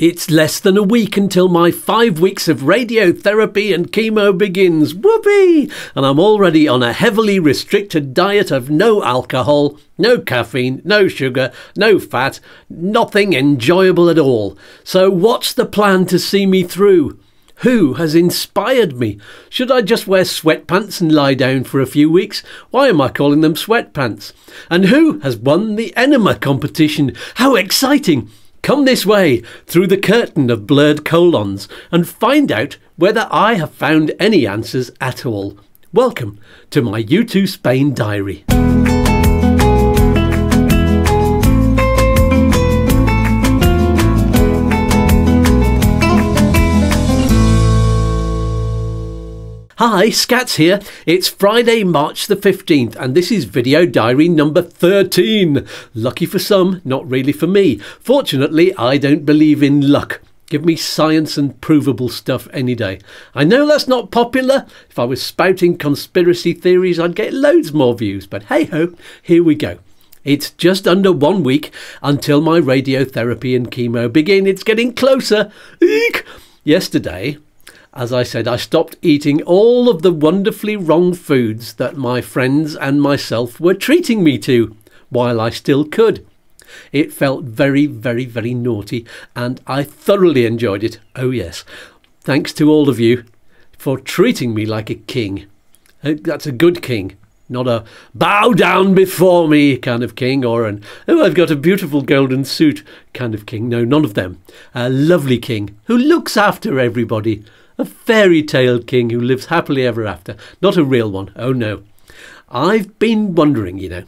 It's less than a week until my 5 weeks of radiotherapy and chemo begins. Whoopee! And I'm already on a heavily restricted diet of no alcohol, no caffeine, no sugar, no fat, nothing enjoyable at all. So what's the plan to see me through? Who has inspired me? Should I just wear sweatpants and lie down for a few weeks? Why am I calling them sweatpants? And who has won the enema competition? How exciting! Come this way, through the curtain of blurred colons, and find out whether I have found any answers at all. Welcome to my U2 Spain diary. Hi, Skatz here. It's Friday, March the 15th, and this is video diary number 13. Lucky for some, not really for me. Fortunately, I don't believe in luck. Give me science and provable stuff any day. I know that's not popular. If I was spouting conspiracy theories, I'd get loads more views, but hey-ho, here we go. It's just under 1 week until my radiotherapy and chemo begin. It's getting closer. Eek! Yesterday, as I said, I stopped eating all of the wonderfully wrong foods that my friends and myself were treating me to, while I still could. It felt very, very, very naughty, and I thoroughly enjoyed it. Oh yes, thanks to all of you for treating me like a king. That's a good king, not a bow down before me kind of king, or an oh, I've got a beautiful golden suit kind of king. No, none of them. A lovely king who looks after everybody. A fairy tale king who lives happily ever after. Not a real one. Oh no. I've been wondering, you know.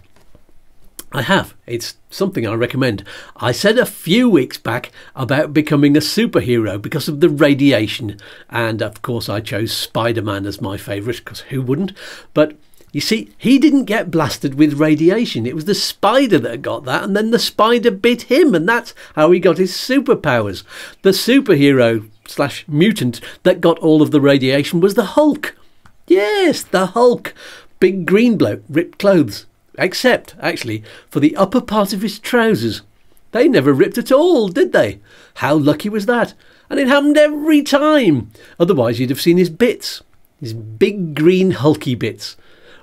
I have. It's something I recommend. I said a few weeks back about becoming a superhero because of the radiation. And of course I chose Spider-Man as my favourite, because who wouldn't? But you see, he didn't get blasted with radiation. It was the spider that got that, and then the spider bit him, and that's how he got his superpowers. The superhero / mutant that got all of the radiation was the Hulk. Yes, the Hulk. Big green bloke, ripped clothes. Except, actually, for the upper part of his trousers. They never ripped at all, did they? How lucky was that? And it happened every time. Otherwise you'd have seen his bits. His big green hulky bits.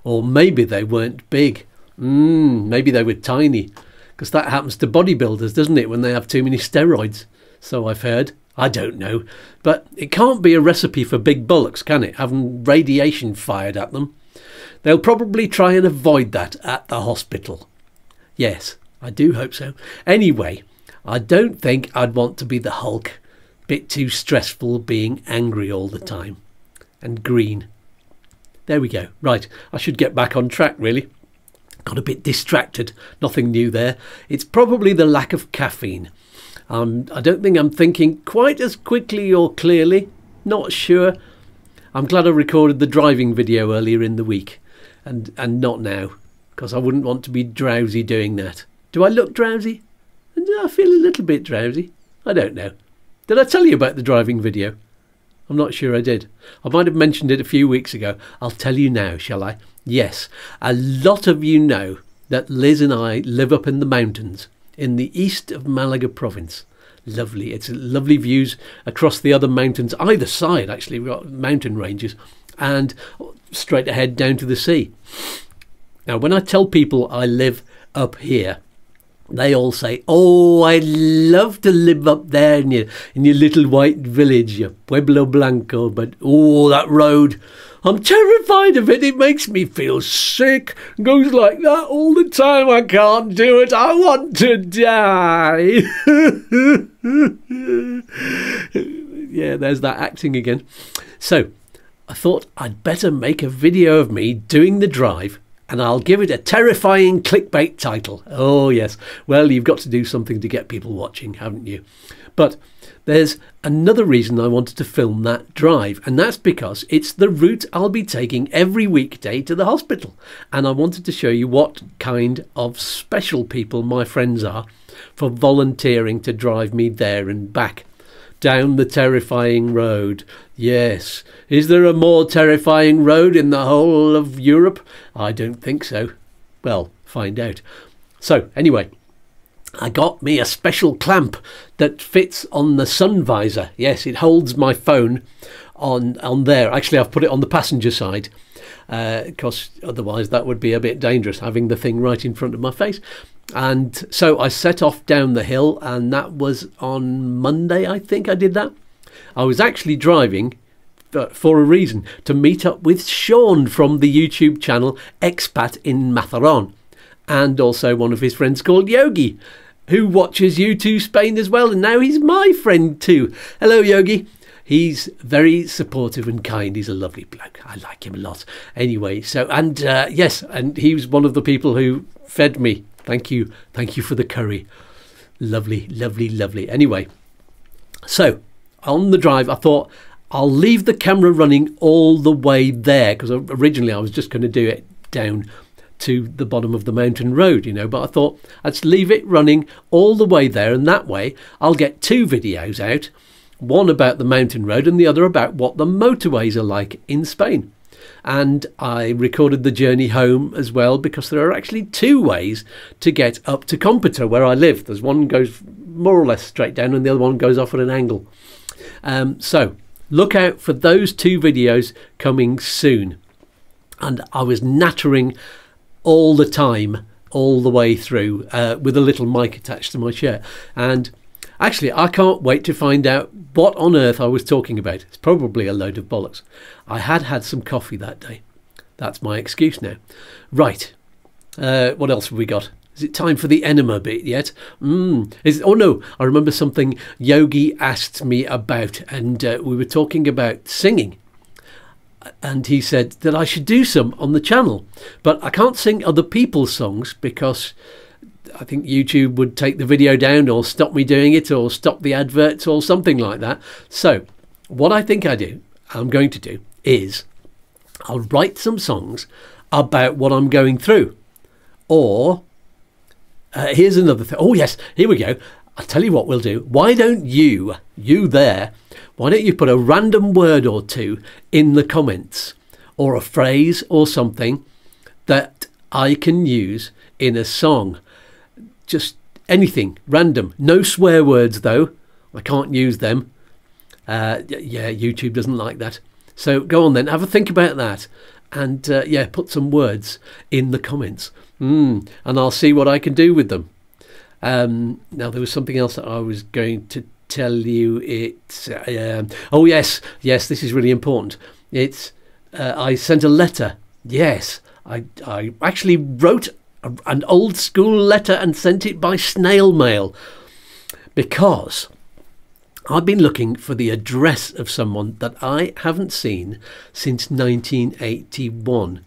Or maybe they weren't big. Maybe they were tiny. Because that happens to bodybuilders, doesn't it, when they have too many steroids? So I've heard. I don't know. But it can't be a recipe for big bullocks, can it? Having radiation fired at them. They'll probably try and avoid that at the hospital. Yes, I do hope so. Anyway, I don't think I'd want to be the Hulk. Bit too stressful being angry all the time. And green. There we go. Right, I should get back on track, really. Got a bit distracted. Nothing new there. It's probably the lack of caffeine. I don't think I'm thinking quite as quickly or clearly. Not sure. I'm glad I recorded the driving video earlier in the week. And not now. Because I wouldn't want to be drowsy doing that. Do I look drowsy? And do I feel a little bit drowsy? I don't know. Did I tell you about the driving video? I'm not sure I did. I might have mentioned it a few weeks ago. I'll tell you now, shall I? Yes, a lot of you know that Liz and I live up in the mountains in the east of Malaga province. Lovely. It's lovely views across the other mountains, either side actually. We've got mountain ranges and straight ahead down to the sea. Now when I tell people I live up here, they all say, oh, I'd love to live up there in your little white village, your Pueblo Blanco, but oh, that road, I'm terrified of it. It makes me feel sick. It goes like that all the time. I can't do it. I want to die. Yeah, there's that acting again. So I thought I'd better make a video of me doing the drive, and I'll give it a terrifying clickbait title. Oh yes, well, you've got to do something to get people watching, haven't you? But there's another reason I wanted to film that drive, and that's because it's the route I'll be taking every weekday to the hospital. And I wanted to show you what kind of special people my friends are for volunteering to drive me there and back. Down the terrifying road. Yes. Is there a more terrifying road in the whole of Europe? I don't think so. Well, find out. So, anyway, I got me a special clamp that fits on the sun visor. Yes, it holds my phone on there. Actually, I've put it on the passenger side, because otherwise that would be a bit dangerous, having the thing right in front of my face. And so I set off down the hill, and that was on Monday, I think I did that. I was actually driving for a reason, to meet up with Sean from the YouTube channel Expat in Matharon, and also one of his friends called Yogi, who watches U2 Spain as well, and now he's my friend too. Hello, Yogi. He's very supportive and kind. He's a lovely bloke. I like him a lot. Anyway, so, and yes, and he was one of the people who fed me. Thank you for the curry. Lovely, lovely, lovely. Anyway, so on the drive, I thought I'll leave the camera running all the way there, because originally I was just going to do it down to the bottom of the mountain road, you know, but I thought let's leave it running all the way there, and that way I'll get 2 videos out, one about the mountain road and the other about what the motorways are like in Spain. And I recorded the journey home as well, because there are actually 2 ways to get up to Compita, where I live. There's one goes more or less straight down and the other one goes off at an angle. So look out for those 2 videos coming soon. And I was nattering all the time, all the way through, with a little mic attached to my chair. And actually, I can't wait to find out what on earth I was talking about. It's probably a load of bollocks. I had some coffee that day. That's my excuse now. Right. What else have we got? Is it time for the enema bit yet? Oh no, I remember something Yogi asked me about, and we were talking about singing. And he said that I should do some on the channel, but I can't sing other people's songs because I think YouTube would take the video down, or stop me doing it, or stop the adverts, or something like that. So what I think I'm going to do is I'll write some songs about what I'm going through. Or here's another thing. Oh yes, here we go. I'll tell you what we'll do. Why don't you there, why don't you put a random word or 2 in the comments, or a phrase or something that I can use in a song. Just anything, random. No swear words though. I can't use them. Yeah, YouTube doesn't like that. So go on then, have a think about that. And yeah, put some words in the comments. And I'll see what I can do with them. Now there was something else that I was going to tell you. Oh yes, this is really important. It's I sent a letter. Yes, I actually wrote an old school letter and sent it by snail mail, because I've been looking for the address of someone that I haven't seen since 1981,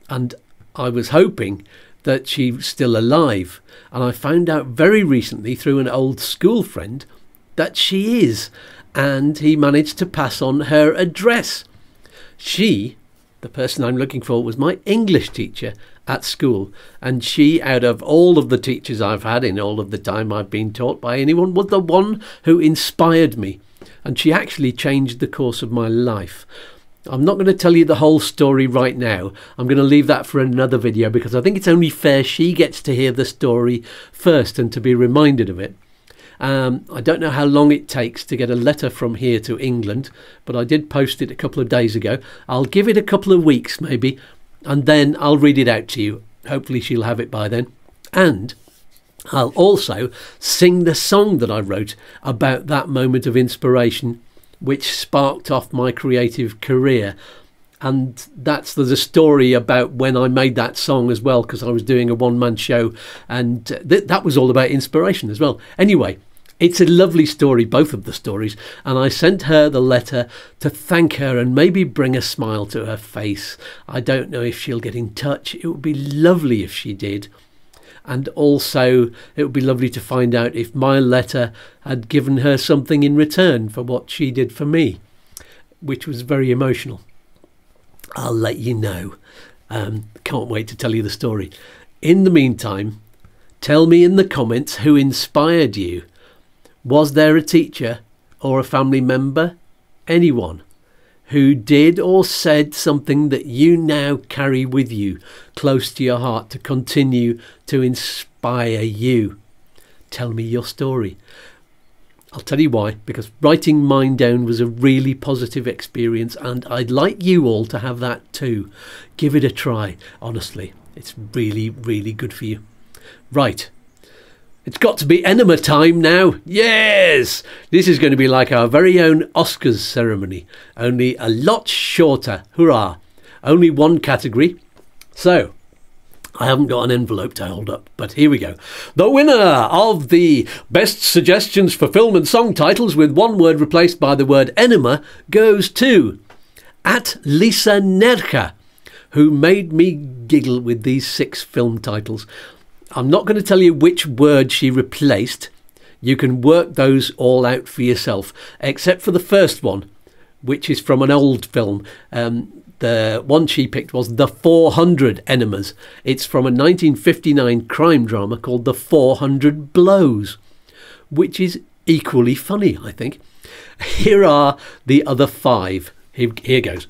and I was hoping that she was still alive, and I found out very recently through an old school friend that she is, and he managed to pass on her address. She, the person I'm looking for, was my English teacher at school, and she, out of all of the teachers I've had in all of the time I've been taught by anyone, was the one who inspired me, and she actually changed the course of my life. I'm not going to tell you the whole story right now. I'm going to leave that for another video, because I think it's only fair she gets to hear the story first and to be reminded of it. I don't know how long it takes to get a letter from here to England, but I did post it a couple of days ago. I'll give it a couple of weeks maybe, and then I'll read it out to you. Hopefully she'll have it by then. And I'll also sing the song that I wrote about that moment of inspiration, which sparked off my creative career. And there's a story about when I made that song as well, because I was doing a one-man show, and that was all about inspiration as well. Anyway, it's a lovely story, both of the stories, and I sent her the letter to thank her and maybe bring a smile to her face. I don't know if she'll get in touch. It would be lovely if she did. And also it would be lovely to find out if my letter had given her something in return for what she did for me, which was very emotional. I'll let you know. Can't wait to tell you the story. In the meantime, tell me in the comments who inspired you. Was there a teacher or a family member, anyone, who did or said something that you now carry with you close to your heart to continue to inspire you? tell me your story. I'll tell you why, because writing mine down was a really positive experience, and I'd like you all to have that too. Give it a try, honestly. It's really, really good for you. Right. It's got to be enema time now. Yes! This is going to be like our very own Oscars ceremony, only a lot shorter. Hurrah! Only one category. So, I haven't got an envelope to hold up, but here we go. The winner of the Best Suggestions for Film and Song Titles with one word replaced by the word enema goes to @Lucia Melgarejo, who made me giggle with these 6 film titles. I'm not going to tell you which word she replaced. You can work those all out for yourself, except for the first one, which is from an old film. The one she picked was The 400 Enemas. It's from a 1959 crime drama called The 400 Blows, which is equally funny, I think. Here are the other 5. Here goes.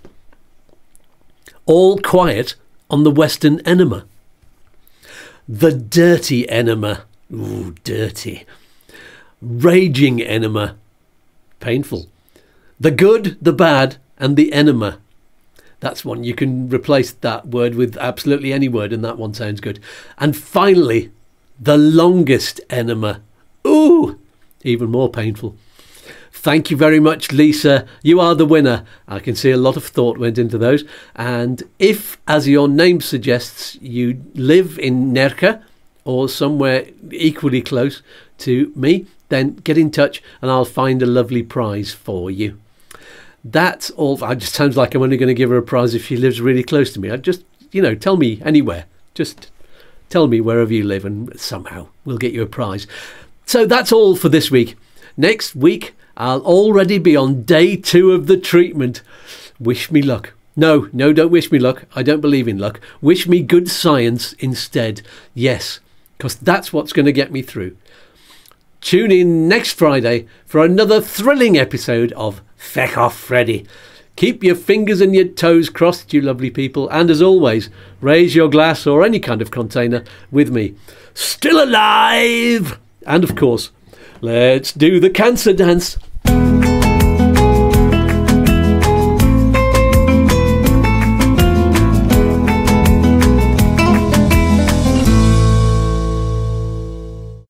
All Quiet on the Western Enema. The Dirty Enema. Ooh, dirty. Raging Enema. Painful. The Good, the Bad, and the Enema. That's one. You can replace that word with absolutely any word, and that one sounds good. And finally, the Longest Enema. Ooh, even more painful. Thank you very much, Lisa. You are the winner. I can see a lot of thought went into those. And if, as your name suggests, you live in Nerja or somewhere equally close to me, then get in touch and I'll find a lovely prize for you. That's all. It just sounds like I'm only going to give her a prize if she lives really close to me. I just, tell me anywhere. Just tell me wherever you live and somehow we'll get you a prize. So that's all for this week. Next week, I'll already be on day 2 of the treatment. Wish me luck. No, don't wish me luck. I don't believe in luck. Wish me good science instead. Yes, because that's what's going to get me through. Tune in next Friday for another thrilling episode of Feck Off Freddy. Keep your fingers and your toes crossed, you lovely people. And as always, raise your glass or any kind of container with me. Still alive! And of course, let's do the cancer dance.